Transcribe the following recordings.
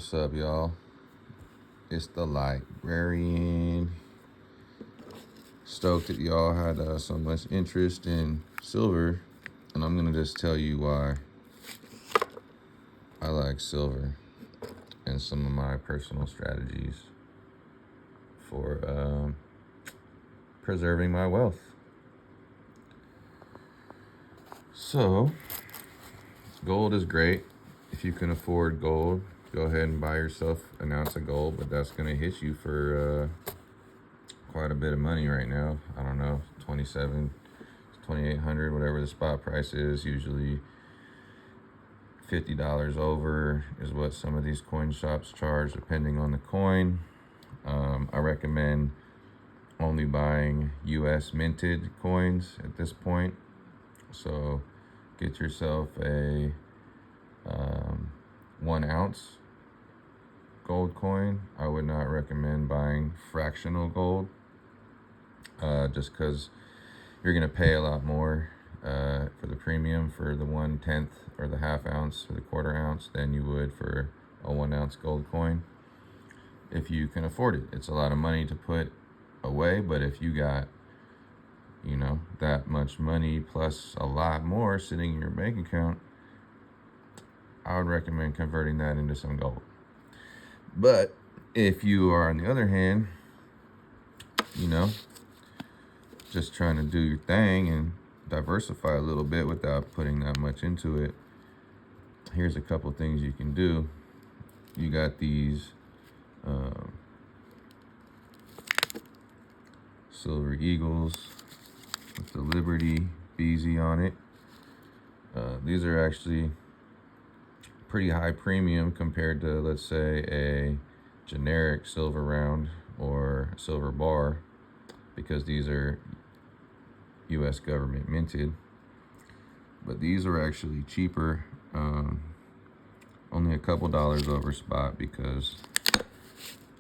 What's up, y'all? It's the Lightbrarian. Stoked that y'all had so much interest in silver, and I'm gonna just tell you why I like silver and some of my personal strategies for preserving my wealth. So, gold is great. If you can afford gold, go ahead and buy yourself an ounce of gold, but that's gonna hit you for quite a bit of money right now. I don't know, 2,800, whatever the spot price is. Usually $50 over is what some of these coin shops charge, depending on the coin. I recommend only buying US minted coins at this point. So get yourself a 1 ounce gold coin. I would not recommend buying fractional gold, just because you're going to pay a lot more for the premium for the 1/10 or the half ounce or the quarter ounce than you would for a 1 ounce gold coin, if you can afford it. It's a lot of money to put away, but if you got, that much money plus a lot more sitting in your bank account, I would recommend converting that into some gold. But if you are, on the other hand, just trying to do your thing and diversify a little bit without putting that much into it, here's a couple things you can do. You got these Silver Eagles with the Liberty BZ on it. These are actually pretty high premium compared to, let's say, a generic silver round or silver bar, because these are US government minted. But these are actually cheaper, only a couple dollars over spot, because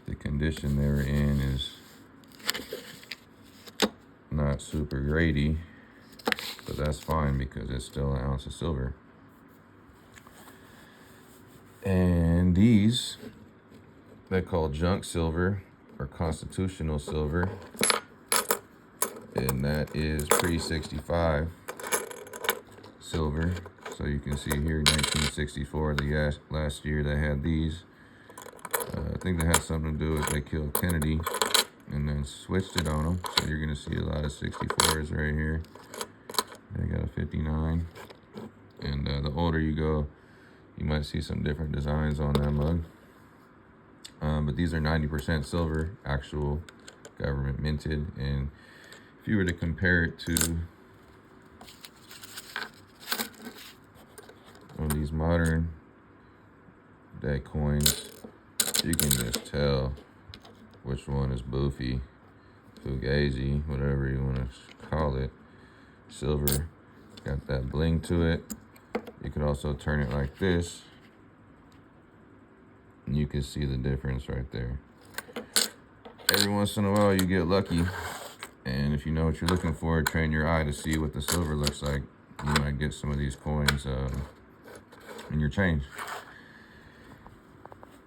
the condition they're in is not super grady, but that's fine because it's still an ounce of silver. And these, they call junk silver or constitutional silver, and that is pre-65 silver. So you can see here, 1964, the last year they had these. I think they had something to do with they killed Kennedy and then switched it on them. So you're gonna see a lot of 64s right here. They got a 59, and the older you go, you might see some different designs on that mug. But these are 90% silver, actual government minted. And if you were to compare it to one of these modern day coins, you can just tell which one is boofy, fugazi, whatever you want to call it. Silver, got that bling to it. You could also turn it like this, and you can see the difference right there. Every once in a while you get lucky, and if you know what you're looking for, train your eye to see what the silver looks like, you might get some of these coins in your change.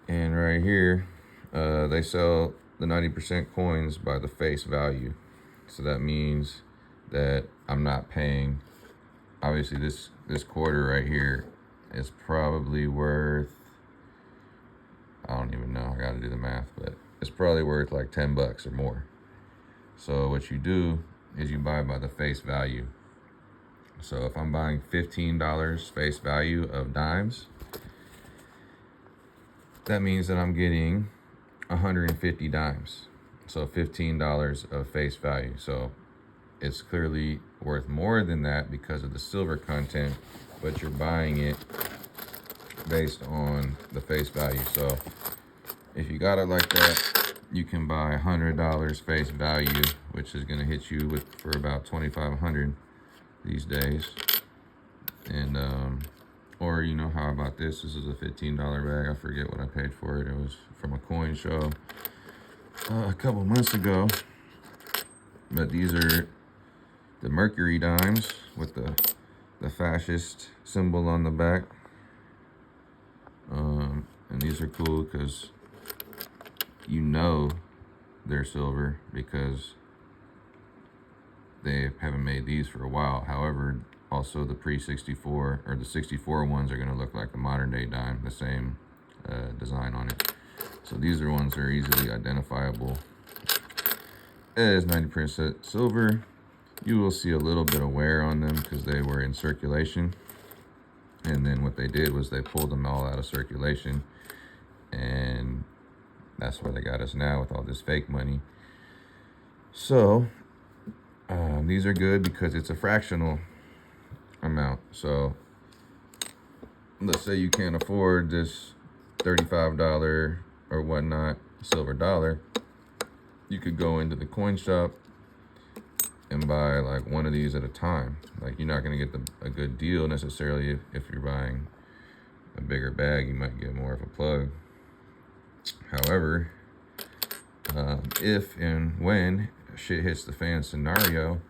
And right here, they sell the 90% coins by the face value. So that means that I'm not paying, obviously this quarter right here is probably worth, I don't even know, I gotta do the math, but it's probably worth like 10 bucks or more. So what you do is you buy by the face value. So if I'm buying $15 face value of dimes, that means that I'm getting 150 dimes. So $15 of face value. So it's clearly worth more than that because of the silver content, but you're buying it based on the face value. So if you got it like that, you can buy $100 face value, which is going to hit you for about $2,500 these days. And or how about this? This is a $15 bag. I forget what I paid for it. It was from a coin show a couple months ago. But these are the Mercury dimes with the fascist symbol on the back. And these these are cool because you know they're silver because they haven't made these for a while. However, also the pre-64 or the 64 ones are going to look like the modern day dime, the same design on it. So these are ones that are easily identifiable as 90% silver. You will see a little bit of wear on them because they were in circulation. And then what they did was they pulled them all out of circulation. And that's where they got us now with all this fake money. So these are good because it's a fractional amount. So let's say you can't afford this $35 or whatnot silver dollar. You could go into the coin shop and buy like one of these at a time. Like, you're not going to get a good deal necessarily if you're buying a bigger bag. You might get more of a plug. However, if and when shit hits the fan scenario,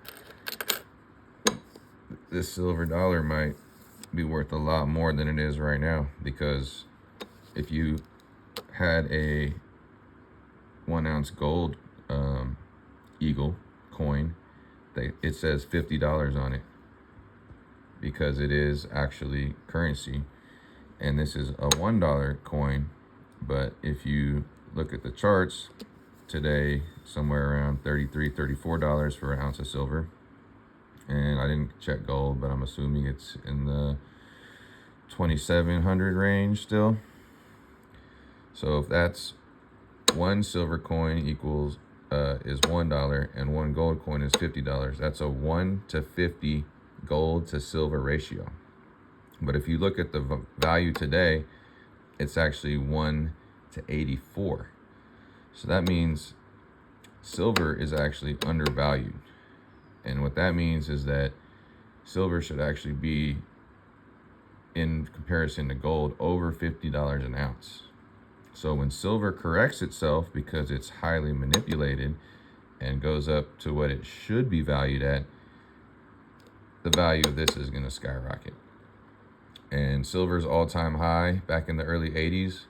this silver dollar might be worth a lot more than it is right now. Because if you had a 1 ounce gold eagle coin, it says $50 on it because it is actually currency. And this is a $1 coin. But if you look at the charts today, somewhere around $33, $34 for an ounce of silver. And I didn't check gold, but I'm assuming it's in the 2,700 range still. So if that's one silver coin equals is $1 and one gold coin is $50, that's a 1 to 50 gold to silver ratio. But if you look at the value today, it's actually 1 to 84. So that means silver is actually undervalued. And what that means is that silver should actually be, in comparison to gold, over $50 an ounce. So when silver corrects itself because it's highly manipulated and goes up to what it should be valued at, the value of this is going to skyrocket. And silver's all-time high back in the early 80s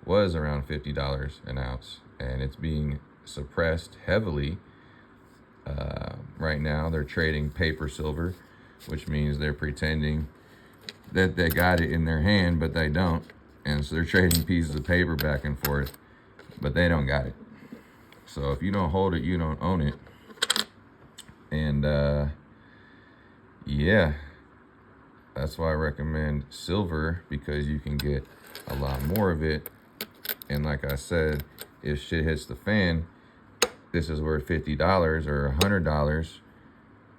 was around $50 an ounce. And it's being suppressed heavily. Right now, they're trading paper silver, which means they're pretending that they got it in their hand, but they don't. And so they're trading pieces of paper back and forth, but they don't got it. So if you don't hold it, you don't own it. And yeah, that's why I recommend silver, because you can get a lot more of it. And like I said, if shit hits the fan, this is worth $50 or $100,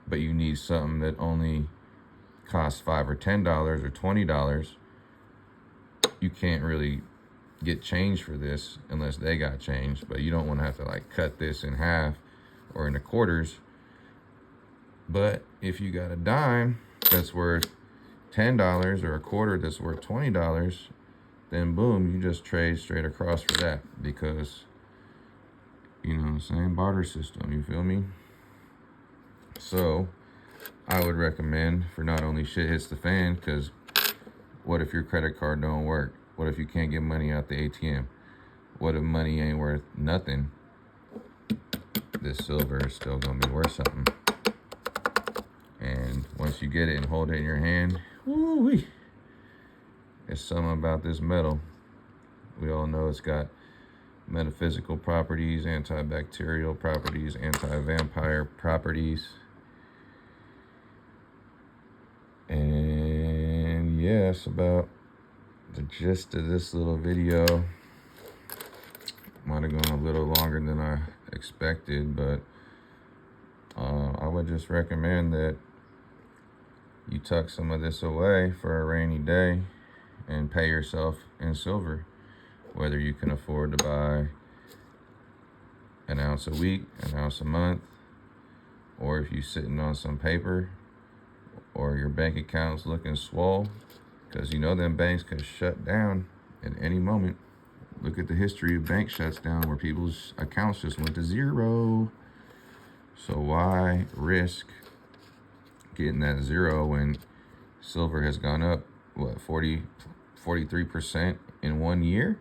but you need something that only costs $5 or $10 or $20. You can't really get change for this unless they got change, but you don't want to have to like cut this in half or into quarters. But if you got a dime that's worth $10 or a quarter that's worth $20, then boom, you just trade straight across for that, because, you know what I'm saying, barter system, you feel me? So I would recommend, for not only shit hits the fan, because what if your credit card don't work? What if you can't get money out the ATM? What if money ain't worth nothing? This silver is still gonna be worth something. And once you get it and hold it in your hand, woo-wee, there's something about this metal. We all know it's got metaphysical properties, antibacterial properties, anti-vampire properties. And yeah, that's about the gist of this little video. Might have gone a little longer than I expected, but I would just recommend that you tuck some of this away for a rainy day and pay yourself in silver. Whether you can afford to buy an ounce a week, an ounce a month, or if you're sitting on some paper, or your bank account's looking swole, because you know them banks can shut down at any moment. Look at the history of bank shuts down where people's accounts just went to zero. So why risk getting that zero when silver has gone up, what, 43% in 1 year?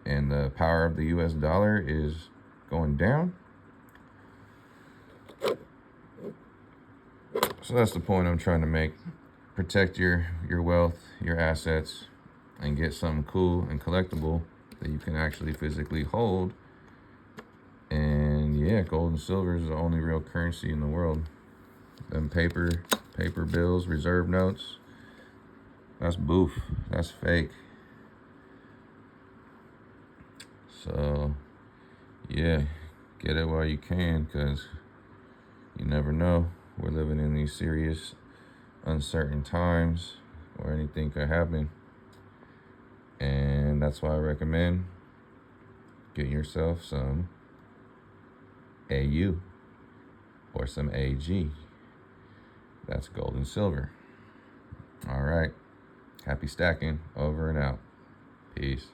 and the power of the US dollar is going down. So that's the point I'm trying to make. Protect your wealth, your assets, and get something cool and collectible that you can actually physically hold. And yeah, gold and silver is the only real currency in the world. Them paper bills, reserve notes, that's boof. That's fake. So yeah, get it while you can, because you never know. We're living in these serious, uncertain times where anything could happen. And that's why I recommend getting yourself some AU or some AG. That's gold and silver. All right. Happy stacking. Over and out. Peace.